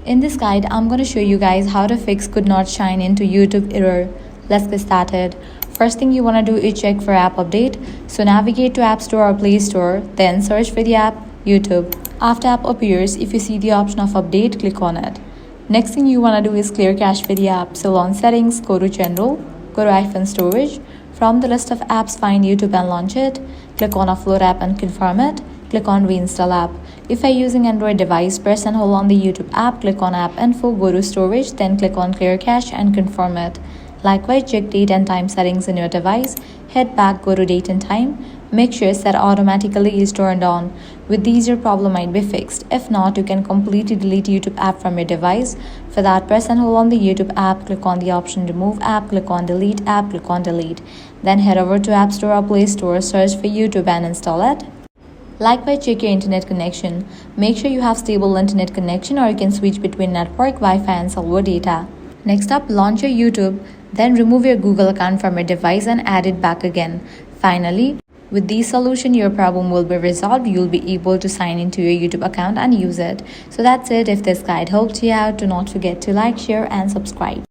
In this guide, I'm going to show you guys how to fix could not sign into YouTube error. Let's get started. First thing you want to do is check for app update. So navigate to App Store or Play Store, then search for the app YouTube. After app appears, if you see the option of update, click on it. Next thing you want to do is clear cache for the app. So on settings, go to general, go to iPhone storage. From the list of apps, find YouTube and launch it. Click on offload app and confirm it. Click on reinstall app. If you're using Android device, press and hold on the YouTube app, click on app info, go to storage, then click on clear cache and confirm it. Likewise, check date and time settings in your device. Head back, go to date and time. Make sure set automatically is turned on. With these, your problem might be fixed. If not, you can completely delete YouTube app from your device. For that, press and hold on the YouTube app, click on the option remove app, click on delete app, click on delete. Then head over to App Store or Play Store, search for YouTube and install it. Likewise, check your internet connection. Make sure you have stable internet connection or you can switch between network, Wi-Fi and cellular data. Next up, launch your YouTube, then remove your Google account from your device and add it back again. Finally, with this solution, your problem will be resolved. You'll be able to sign into your YouTube account and use it. So that's it. If this guide helped you out, do not forget to like, share and subscribe.